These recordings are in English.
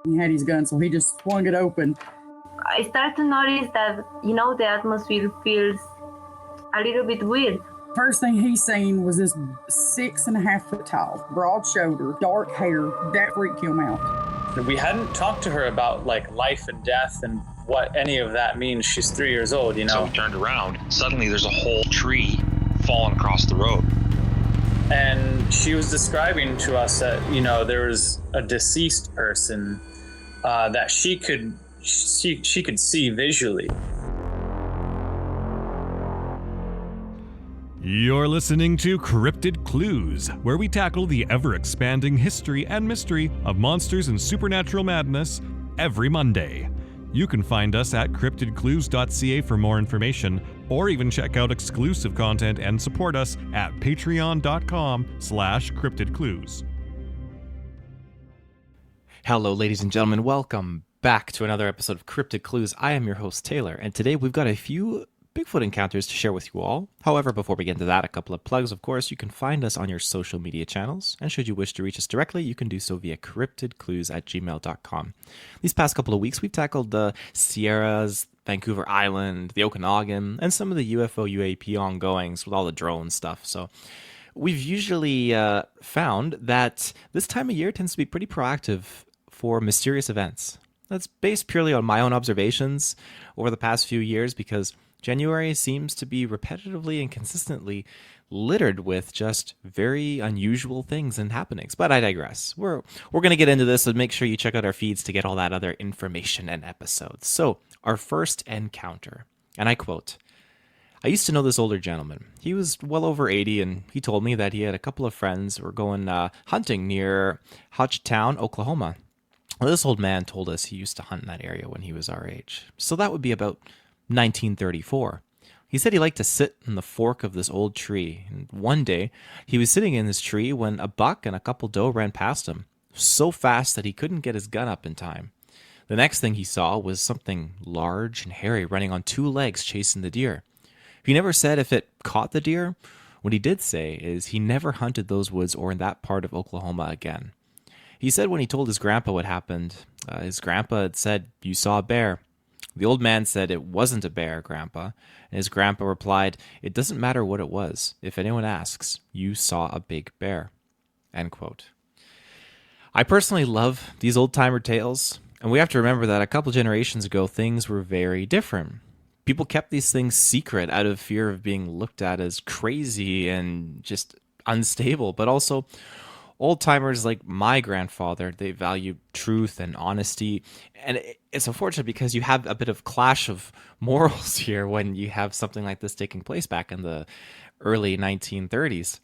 He had his gun, so he just swung it open. I start to notice that, the atmosphere feels a little bit weird. First thing he seen was this 6.5 foot tall, broad shoulder, dark hair. That freaked him out. We hadn't talked to her about like life and death and what any of that means. She's 3 years old, So we turned around. Suddenly there's a whole tree falling across the road. And she was describing to us that, there was a deceased person that she could see visually. You're listening to Cryptid Clues, where we tackle the ever-expanding history and mystery of monsters and supernatural madness every Monday. You can find us at CryptidClues.ca for more information, or even check out exclusive content and support us at patreon.com/CryptidClues. Hello, ladies and gentlemen. Welcome back to another episode of Cryptid Clues. I am your host, Taylor, and today we've got a few Bigfoot encounters to share with you all. However, before we get into that, a couple of plugs. Of course, you can find us on your social media channels, and should you wish to reach us directly, you can do so via cryptidclues@gmail.com. These past couple of weeks, we've tackled the Sierras, Vancouver Island, the Okanagan, and some of the UFO UAP ongoings with all the drone stuff. So we've usually found that this time of year tends to be pretty proactive for mysterious events. That's based purely on my own observations over the past few years, because January seems to be repetitively and consistently littered with just very unusual things and happenings. But I digress. We're going to get into this, so make sure you check out our feeds to get all that other information and episodes. So, our first encounter, and I quote, "I used to know this older gentleman. He was well over 80, and he told me that he had a couple of friends who were going hunting near Hochtown, Oklahoma. Well, this old man told us he used to hunt in that area when he was our age. So that would be about 1934. He said he liked to sit in the fork of this old tree. And one day, he was sitting in this tree when a buck and a couple doe ran past him so fast that he couldn't get his gun up in time. The next thing he saw was something large and hairy running on two legs chasing the deer. He never said if it caught the deer. What he did say is he never hunted those woods or in that part of Oklahoma again. He said when he told his grandpa what happened, his grandpa had said, 'You saw a bear.' The old man said, 'It wasn't a bear, Grandpa.' And his grandpa replied, 'It doesn't matter what it was. If anyone asks, you saw a big bear.'" End quote. I personally love these old-timer tales, and we have to remember that a couple generations ago, things were very different. People kept these things secret out of fear of being looked at as crazy and just unstable, but also old-timers like my grandfather, they value truth and honesty, and it's unfortunate because you have a bit of clash of morals here when you have something like this taking place back in the early 1930s.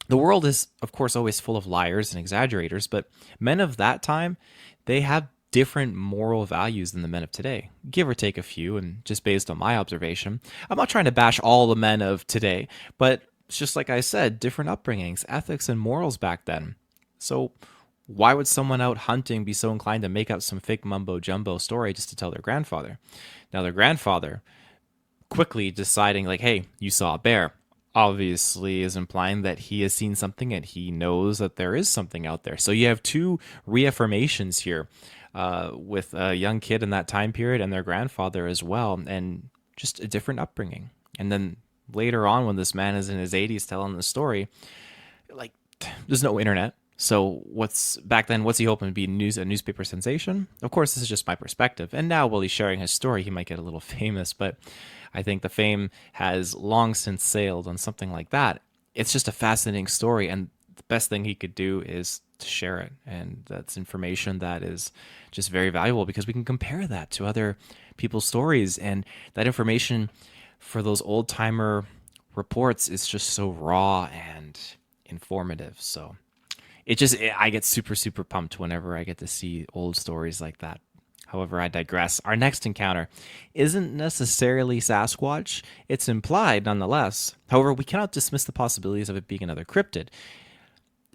The world is, of course, always full of liars and exaggerators, but men of that time, they have different moral values than the men of today, give or take a few, and just based on my observation. I'm not trying to bash all the men of today, but it's just like I said, different upbringings, ethics, and morals back then. So why would someone out hunting be so inclined to make up some fake mumbo-jumbo story just to tell their grandfather? Now, their grandfather quickly deciding, like, hey, you saw a bear, obviously is implying that he has seen something and he knows that there is something out there. So you have two reaffirmations here with a young kid in that time period and their grandfather as well, and just a different upbringing. And then later on, when this man is in his 80s telling the story, like, there's no internet. So what's he hoping to be a newspaper sensation? Of course, this is just my perspective. And now while he's sharing his story, he might get a little famous, but I think the fame has long since sailed on something like that. It's just a fascinating story, and the best thing he could do is to share it. And that's information that is just very valuable because we can compare that to other people's stories, and that information for those old-timer reports is just so raw and informative. So I get super, super pumped whenever I get to see old stories like that. However, I digress. Our next encounter isn't necessarily Sasquatch. It's implied nonetheless. However, we cannot dismiss the possibilities of it being another cryptid,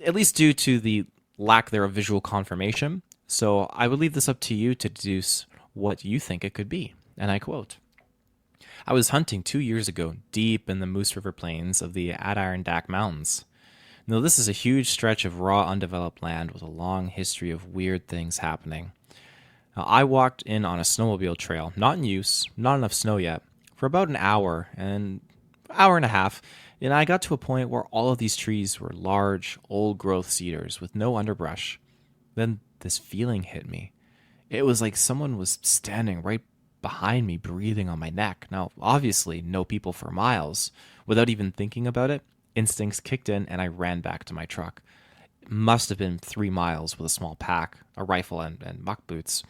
at least due to the lack there of visual confirmation. So I would leave this up to you to deduce what you think it could be. And I quote, "I was hunting 2 years ago deep in the Moose River Plains of the Adirondack Mountains. Now, this is a huge stretch of raw, undeveloped land with a long history of weird things happening. Now, I walked in on a snowmobile trail, not in use, not enough snow yet, for about an hour and a half, and I got to a point where all of these trees were large, old-growth cedars with no underbrush. Then this feeling hit me. It was like someone was standing right behind me, breathing on my neck. Now, obviously, no people for miles. Without even thinking about it, instincts kicked in and I ran back to my truck. It must have been 3 miles with a small pack, a rifle, and muck boots.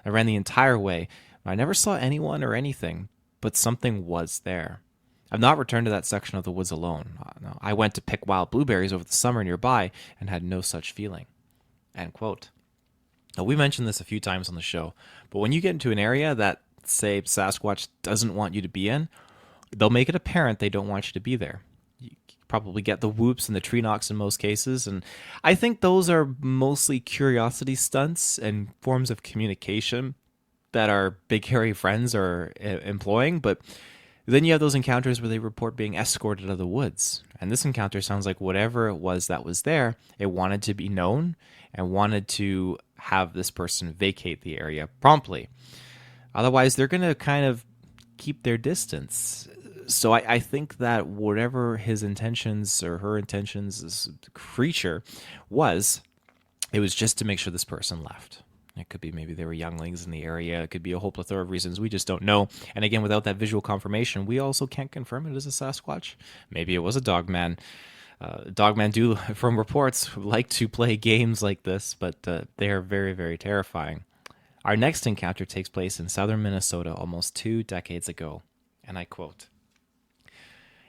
I ran the entire way. I never saw anyone or anything, but something was there. I've not returned to that section of the woods alone. No, I went to pick wild blueberries over the summer nearby and had no such feeling. End quote. Now, we mentioned this a few times on the show, but when you get into an area that, say, Sasquatch doesn't want you to be in, they'll make it apparent they don't want you to be there. You probably get the whoops and the tree knocks in most cases, and I think those are mostly curiosity stunts and forms of communication that our big hairy friends are employing, but then you have those encounters where they report being escorted out of the woods. And this encounter sounds like whatever it was that was there, it wanted to be known and wanted to have this person vacate the area promptly. Otherwise, they're going to kind of keep their distance. So I think that whatever his intentions or her intentions as a creature was, it was just to make sure this person left. It could be maybe there were younglings in the area. It could be a whole plethora of reasons. We just don't know. And again, without that visual confirmation, we also can't confirm it as a Sasquatch. Maybe it was a dogman. Dogmen do, from reports, like to play games like this, but they are very, very terrifying. Our next encounter takes place in southern Minnesota almost 2 decades ago. And I quote,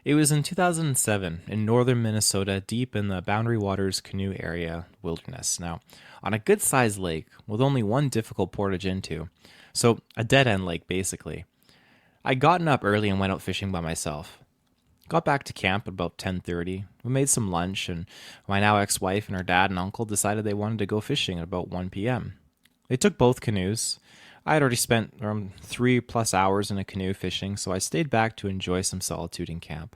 "It was in 2007 in northern Minnesota, deep in the Boundary Waters Canoe Area wilderness. Now, on a good-sized lake with only one difficult portage into, so a dead-end lake, basically. I'd gotten up early and went out fishing by myself. Got back to camp at about 10:30. We made some lunch, and my now ex-wife and her dad and uncle decided they wanted to go fishing at about 1 p.m. They took both canoes. I had already spent around 3+ hours in a canoe fishing, so I stayed back to enjoy some solitude in camp.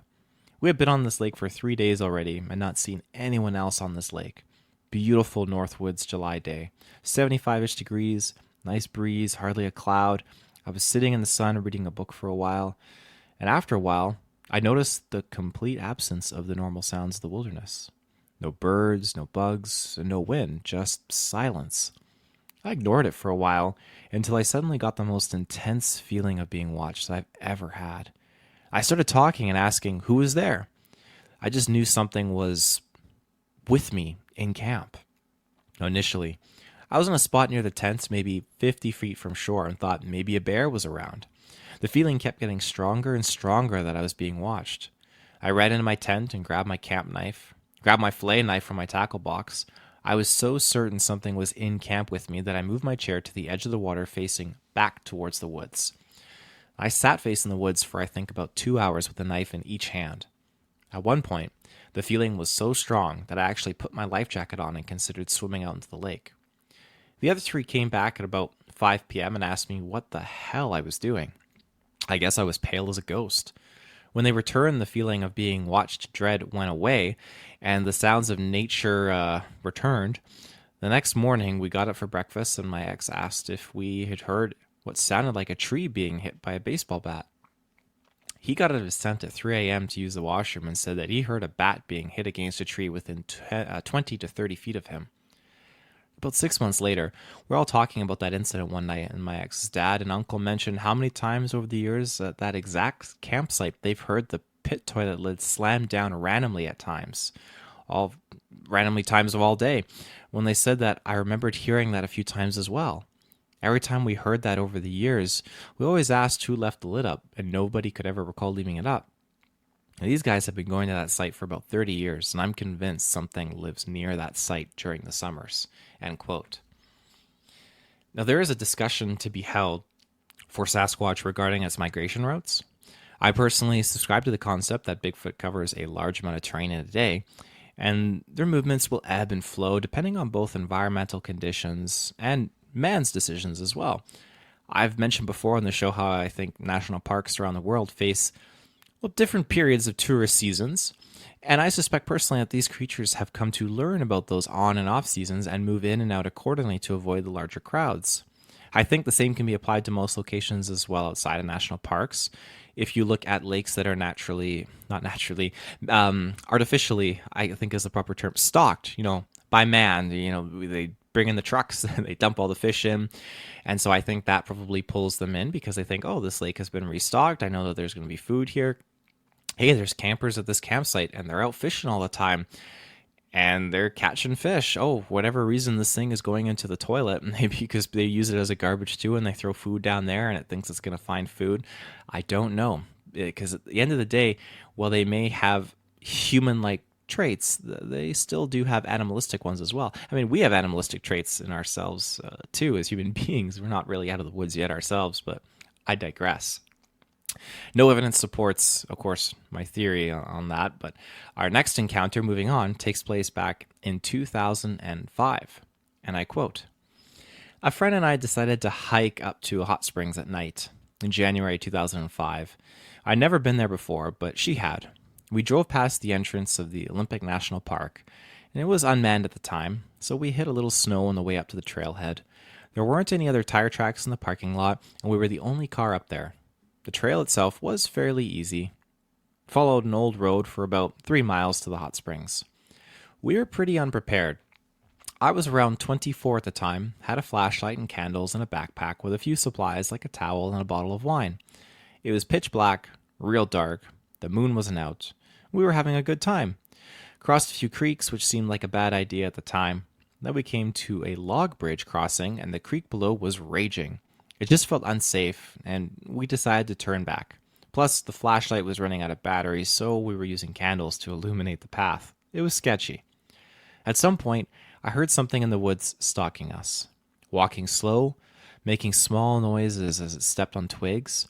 We had been on this lake for 3 days already and not seen anyone else on this lake. Beautiful Northwoods July day, 75-ish degrees, nice breeze, hardly a cloud. I was sitting in the sun reading a book for a while, and after a while, I noticed the complete absence of the normal sounds of the wilderness. No birds, no bugs, and no wind, just silence. I ignored it for a while until I suddenly got the most intense feeling of being watched that I've ever had. I started talking and asking who was there. I just knew something was with me in camp. Now, initially, I was in a spot near the tents, maybe 50 feet from shore, and thought maybe a bear was around. The feeling kept getting stronger and stronger that I was being watched. I ran into my tent and grabbed my camp knife, grabbed my fillet knife from my tackle box. I was so certain something was in camp with me that I moved my chair to the edge of the water facing back towards the woods. I sat facing the woods for I think about 2 hours with a knife in each hand. At one point, the feeling was so strong that I actually put my life jacket on and considered swimming out into the lake. The other 3 came back at about 5 p.m. and asked me what the hell I was doing. I guess I was pale as a ghost. When they returned, the feeling of being watched dread went away, and the sounds of nature returned. The next morning, we got up for breakfast, and my ex asked if we had heard what sounded like a tree being hit by a baseball bat. He got out of his tent at 3 a.m. to use the washroom and said that he heard a bat being hit against a tree within 20 to 30 feet of him. About 6 months later, we're all talking about that incident one night, and my ex's dad and uncle mentioned how many times over the years at that exact campsite they've heard the pit toilet lid slam down randomly at times, all randomly times of all day. When they said that, I remembered hearing that a few times as well. Every time we heard that over the years, we always asked who left the lid up, and nobody could ever recall leaving it up. Now, these guys have been going to that site for about 30 years, and I'm convinced something lives near that site during the summers. End quote. Now, there is a discussion to be held for Sasquatch regarding its migration routes. I personally subscribe to the concept that Bigfoot covers a large amount of terrain in a day, and their movements will ebb and flow depending on both environmental conditions and man's decisions as well. I've mentioned before on the show how I think national parks around the world face different periods of tourist seasons, And I suspect personally that these creatures have come to learn about those on and off seasons and move in and out accordingly to avoid the larger crowds. I think the same can be applied to most locations as well outside of national parks. If you look at lakes that are artificially, I think is the proper term, stocked, by man, they bring in the trucks and they dump all the fish in. And so I think that probably pulls them in because they think, oh, this lake has been restocked. I know that there's going to be food here. Hey, there's campers at this campsite and they're out fishing all the time and they're catching fish. Oh, whatever reason this thing is going into the toilet, maybe because they use it as a garbage too and they throw food down there and it thinks it's going to find food. I don't know, because at the end of the day, while they may have human-like traits, they still do have animalistic ones as well. I mean, we have animalistic traits in ourselves too as human beings. We're not really out of the woods yet ourselves, but I digress. No evidence supports, of course, my theory on that, but our next encounter, moving on, takes place back in 2005, and I quote, "A friend and I decided to hike up to hot springs at night in January 2005. I'd never been there before, but she had. We drove past the entrance of the Olympic National Park, and it was unmanned at the time, so we hit a little snow on the way up to the trailhead. There weren't any other tire tracks in the parking lot, and we were the only car up there. The trail itself was fairly easy. Followed an old road for about 3 miles to the hot springs. We were pretty unprepared. I was around 24 at the time, had a flashlight and candles and a backpack with a few supplies like a towel and a bottle of wine. It was pitch black, real dark, the moon wasn't out. We were having a good time. Crossed a few creeks, which seemed like a bad idea at the time. Then we came to a log bridge crossing, and the creek below was raging. It just felt unsafe, and we decided to turn back. Plus, the flashlight was running out of batteries, so we were using candles to illuminate the path. It was sketchy. At some point, I heard something in the woods stalking us. Walking slow, making small noises as it stepped on twigs,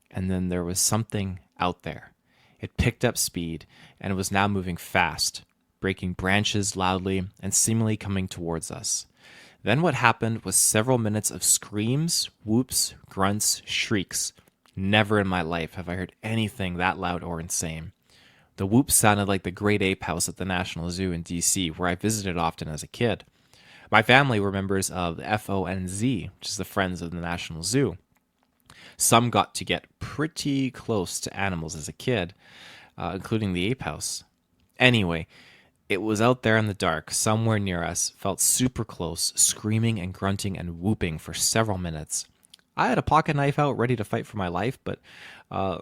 and then there was something out there. It picked up speed, and was now moving fast, breaking branches loudly and seemingly coming towards us. Then what happened was several minutes of screams, whoops, grunts, shrieks. Never in my life have I heard anything that loud or insane. The whoops sounded like the Great Ape House at the National Zoo in D.C., where I visited often as a kid. My family were members of the FONZ, which is the Friends of the National Zoo. Some got to get pretty close to animals as a kid, including the Ape House. Anyway, it was out there in the dark, somewhere near us, felt super close, screaming and grunting and whooping for several minutes. I had a pocket knife out ready to fight for my life, but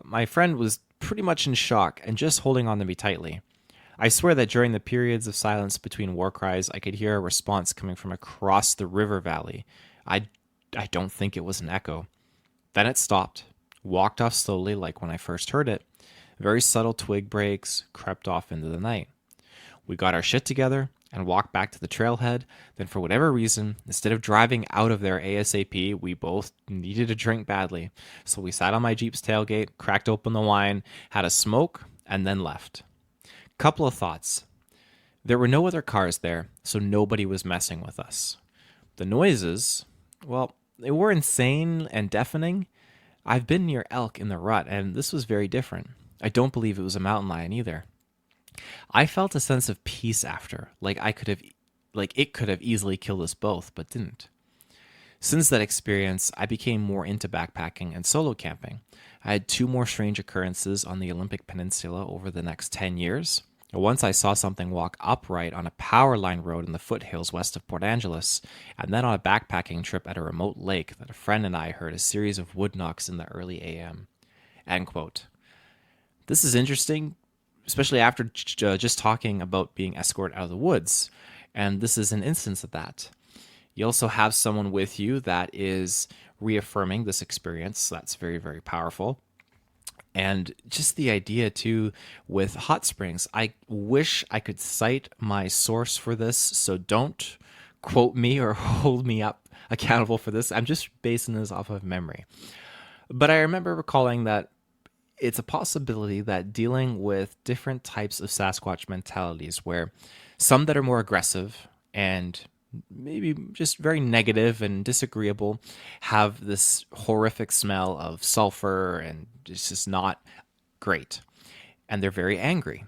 my friend was pretty much in shock and just holding on to me tightly. I swear that during the periods of silence between war cries, I could hear a response coming from across the river valley. I don't think it was an echo. Then it stopped, walked off slowly like when I first heard it. Very subtle twig breaks, crept off into the night. We got our shit together and walked back to the trailhead. Then for whatever reason, instead of driving out of there ASAP, we both needed a drink badly. So we sat on my Jeep's tailgate, cracked open the wine, had a smoke, and then left. Couple of thoughts. There were no other cars there, so nobody was messing with us. The noises, well, they were insane and deafening. I've been near elk in the rut, and this was very different. I don't believe it was a mountain lion either. I felt a sense of peace after, like it could have easily killed us both, but didn't. Since that experience, I became more into backpacking and solo camping. I had 2 more strange occurrences on the Olympic Peninsula over the next 10 years. Once I saw something walk upright on a power line road in the foothills west of Port Angeles, and then on a backpacking trip at a remote lake that a friend and I heard a series of wood knocks in the early AM. End quote. This is interesting, especially after just talking about being escorted out of the woods. And this is an instance of that. You also have someone with you that is reaffirming this experience. That's very, very powerful. And just the idea, too, with hot springs, I wish I could cite my source for this, so don't quote me or hold me up accountable for this. I'm just basing this off of memory. But I remember recalling that it's a possibility that dealing with different types of Sasquatch mentalities, where some that are more aggressive and maybe just very negative and disagreeable have this horrific smell of sulfur and it's just not great. And they're very angry.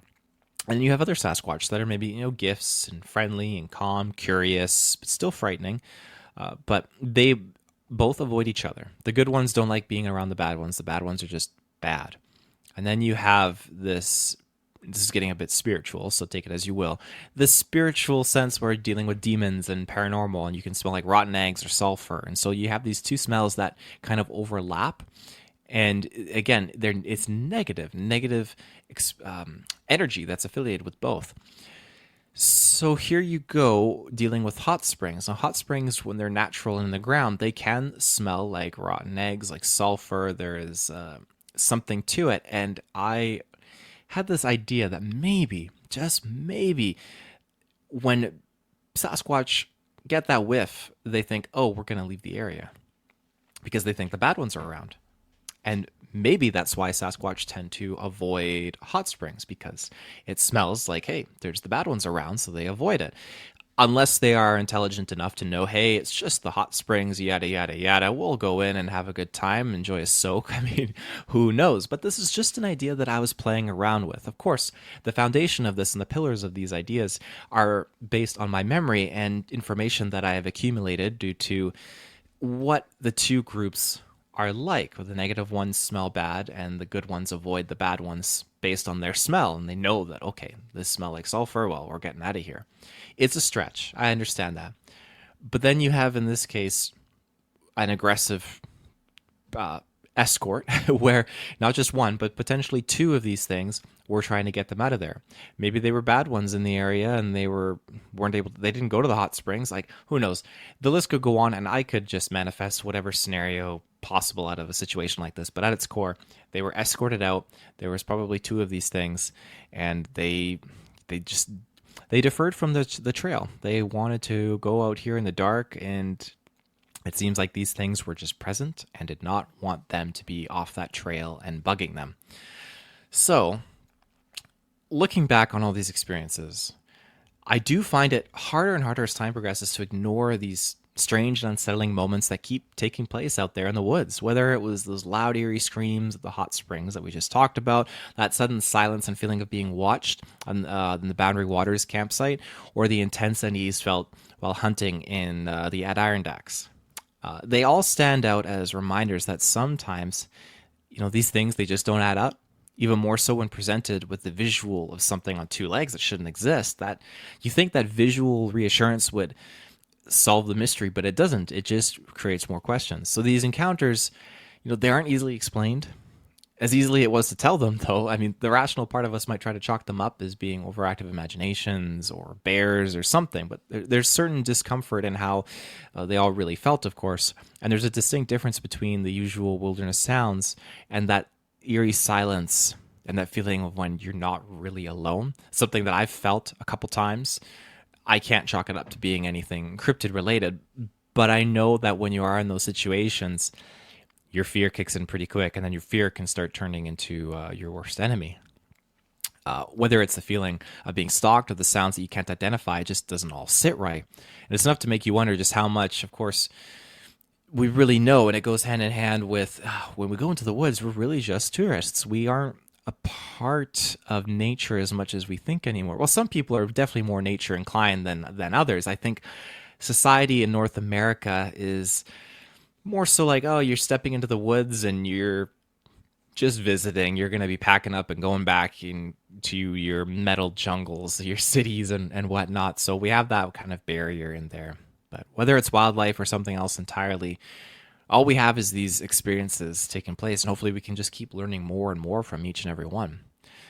And you have other Sasquatch that are maybe, gifts and friendly and calm, curious, but still frightening. But they both avoid each other. The good ones don't like being around the bad ones. The bad ones are just bad. And then you have this is getting a bit spiritual, so take it as you will. This spiritual sense where you're dealing with demons and paranormal, and you can smell like rotten eggs or sulfur. And so you have these two smells that kind of overlap. And again, it's negative energy that's affiliated with both. So here you go dealing with hot springs. Now, hot springs, when they're natural in the ground, they can smell like rotten eggs, like sulfur. There is something to it. And I had this idea that maybe, just maybe, when Sasquatch get that whiff, they think, oh, we're going to leave the area because they think the bad ones are around. And maybe that's why Sasquatch tend to avoid hot springs, because it smells like, hey, there's the bad ones around, so they avoid it. Unless they are intelligent enough to know, hey, it's just the hot springs, yada, yada, yada. We'll go in and have a good time, enjoy a soak. I mean, who knows? But this is just an idea that I was playing around with. Of course, the foundation of this and the pillars of these ideas are based on my memory and information that I have accumulated due to what the two groups are like, where the negative ones smell bad and the good ones avoid the bad ones based on their smell. And they know that, okay, this smells like sulfur, well, we're getting out of here. It's a stretch. I understand that. But then you have, in this case, an aggressive escort where not just one, but potentially two of these things were trying to get them out of there. Maybe they were bad ones in the area and they didn't go to the hot springs. Like, who knows? The list could go on, and I could just manifest whatever scenario possible out of a situation like this. But at its core, they were escorted out. There was probably two of these things, and they deferred from the trail. They wanted to go out here in the dark, and it seems like these things were just present and did not want them to be off that trail and bugging them. So, looking back on all these experiences, I do find it harder and harder as time progresses to ignore these strange and unsettling moments that keep taking place out there in the woods, whether it was those loud, eerie screams at the hot springs that we just talked about, that sudden silence and feeling of being watched on the Boundary Waters campsite, or the intense unease felt while hunting in the Adirondacks. They all stand out as reminders that sometimes, these things, they just don't add up. Even more so when presented with the visual of something on two legs that shouldn't exist. That you think that visual reassurance would solve the mystery, but it doesn't. It just creates more questions. So these encounters, they aren't easily explained. As easily it was to tell them, though. I mean, the rational part of us might try to chalk them up as being overactive imaginations or bears or something, but there's certain discomfort in how they all really felt, of course. And there's a distinct difference between the usual wilderness sounds and that eerie silence and that feeling of when you're not really alone. Something that I've felt a couple times. I can't chalk it up to being anything cryptid related, but I know that when you are in those situations, your fear kicks in pretty quick, and then your fear can start turning into your worst enemy. Whether it's the feeling of being stalked or the sounds that you can't identify, it just doesn't all sit right. And it's enough to make you wonder just how much, of course, we really know, and it goes hand in hand with when we go into the woods, we're really just tourists. We aren't a part of nature as much as we think anymore. Well, some people are definitely more nature inclined than others. I think society in North America is more so like, oh, you're stepping into the woods and you're just visiting. You're going to be packing up and going back into your metal jungles, your cities and whatnot. So we have that kind of barrier in there. But whether it's wildlife or something else entirely, all we have is these experiences taking place, and hopefully we can just keep learning more and more from each and every one.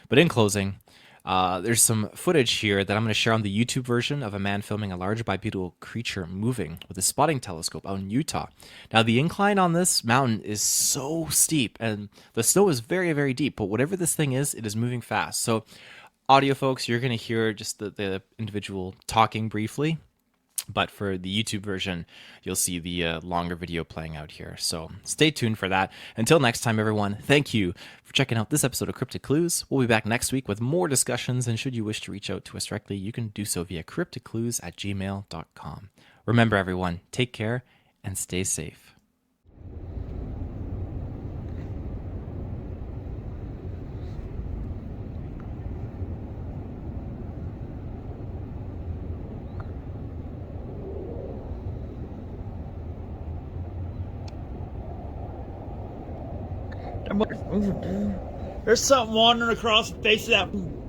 But in closing, there's some footage here that I'm going to share on the YouTube version of a man filming a large bipedal creature moving with a spotting telescope out in Utah. Now, the incline on this mountain is so steep, and the snow is very, very deep, but whatever this thing is, it is moving fast. So, audio folks, you're going to hear just the individual talking briefly. But for the YouTube version, you'll see the longer video playing out here. So stay tuned for that. Until next time, everyone, thank you for checking out this episode of Cryptid Clues. We'll be back next week with more discussions, and should you wish to reach out to us directly, you can do so via cryptidclues@gmail.com. Remember, everyone, take care and stay safe. There's something wandering across the face of that